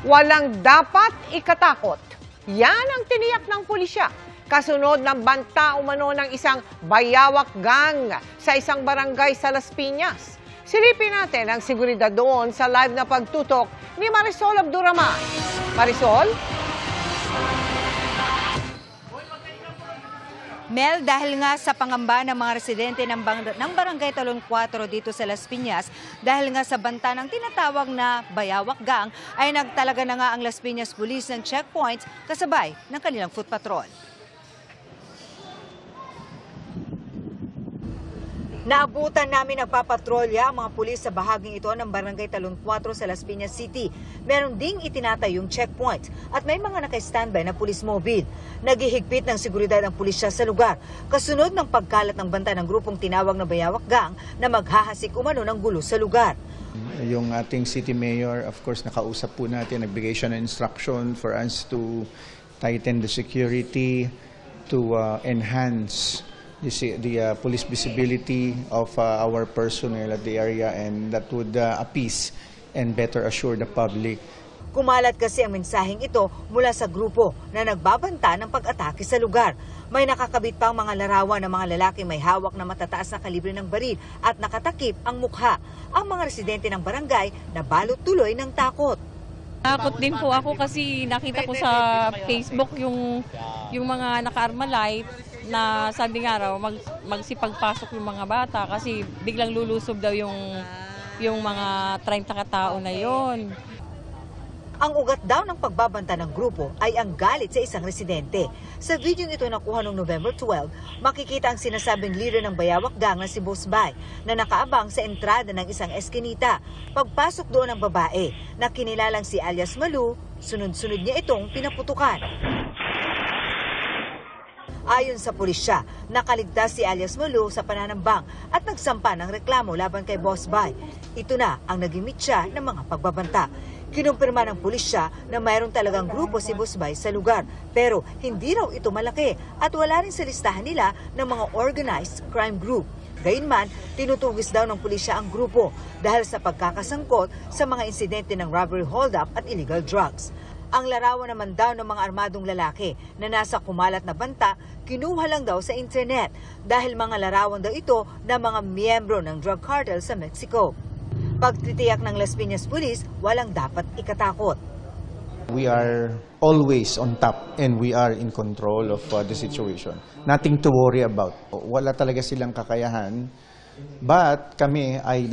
Walang dapat ikatakot. Yan ang tiniyak ng pulisya. Kasunod ng banta umano ng isang bayawak gang sa isang barangay sa Las Piñas. Silipin natin ang seguridad doon sa live na pagtutok ni Marisol Abduraman. Marisol? Mel, dahil nga sa pangamba ng mga residente ng Barangay Talon 4 dito sa Las Piñas, dahil nga sa banta ng tinatawag na bayawak gang, ay nagtalaga na nga ang Las Piñas Police ng checkpoints kasabay ng kanilang foot patrol. Naabutan namin nagpapatrolya ang mga pulis sa bahaging ito ng Barangay Talon 4 sa Las Piñas City. Meron ding itinatayong checkpoint at may mga naka-standby na pulis mobile. Naghihigpit ng seguridad ang pulisya sa lugar. Kasunod ng pagkalat ng banta ng grupong tinawag na bayawak gang na maghahasik umano ng gulo sa lugar. Yung ating city mayor, of course, nakausap po natin, nagbigay siya ng instruction for us to tighten the security, to enhance the police visibility of our personnel at the area, and that would appease and better assure the public. Kumalat kasi ang mensaheng ito mula sa grupo na nagbabanta ng pag-atake sa lugar. May nakakabit pang mga larawan ng mga lalaking may hawak na matataas na kalibre ng baril at nakatakip ang mukha. Ang mga residente ng barangay nabalot tuloy ng takot. Takot din po ako kasi nakita ko sa Facebook yung mga naka-arma light na sabi nga raw magsipagpasok yung mga bata kasi biglang lulusob daw yung mga 30 katao na yon. Ang ugat daw ng pagbabanta ng grupo ay ang galit sa isang residente. Sa video ito nakuha noong November 12, makikita ang sinasabing leader ng bayawak gang na si Boss Bay na nakaabang sa entrada ng isang eskinita. Pagpasok doon ng babae na kinilalang si alias Malu, sunod-sunod niya itong pinaputukan. Ayon sa pulisya, nakaligtas si alias Malu sa pananambang at nagsampa ng reklamo laban kay Boss Bay. Ito na ang naging mitya ng mga pagbabanta. Kinumpirma ng pulisya na mayroon talagang grupo si Boss Bay sa lugar, pero hindi raw ito malaki at wala rin sa listahan nila ng mga organized crime group. Gayunman, tinutugis daw ng pulisya ang grupo dahil sa pagkakasangkot sa mga insidente ng robbery hold-up at illegal drugs. Ang larawan naman daw ng mga armadong lalaki na nasa kumalat na banta, kinuha lang daw sa internet dahil mga larawan daw ito ng mga miyembro ng drug cartel sa Mexico. Pagtitiyak ng Las Piñas Police, walang dapat ikatakot. We are always on top and we are in control of the situation. Nothing to worry about. Wala talaga silang kakayahan, but kami ay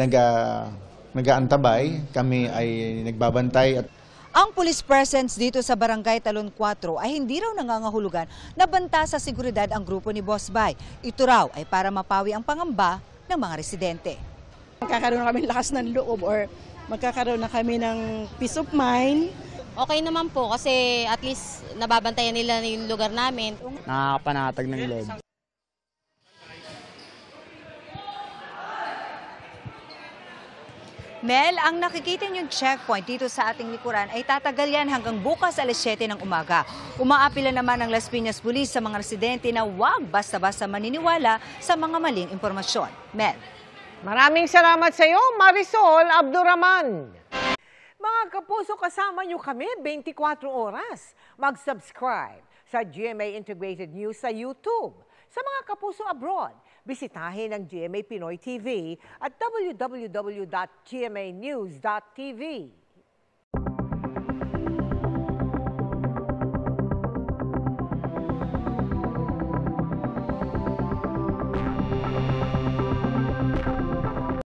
nag-aantabay, kami ay nagbabantay. Ang police presence dito sa Barangay Talon 4 ay hindi raw nangangahulugan na banta sa seguridad ang grupo ni Boss Bay. Ito raw ay para mapawi ang pangamba ng mga residente. Magkakaroon na kami lakas ng loob or magkakaroon na kami ng peace of mind. Okay naman po kasi at least nababantayan nila yung lugar namin. Nakakapanatag ng loob. Mel, ang nakikita niyong checkpoint dito sa ating likuran ay tatagal yan hanggang bukas alas 7 ng umaga. Umaapila naman ang Las Piñas Police sa mga residente na huwag basta-basta maniniwala sa mga maling impormasyon. Mel. Maraming salamat sa iyo, Marisol Abduraman. Mga kapuso, kasama niyo kami 24 oras. Mag-subscribe sa GMA Integrated News sa YouTube. Sa mga kapuso abroad, bisitahin ang GMA Pinoy TV at www.gmanews.tv.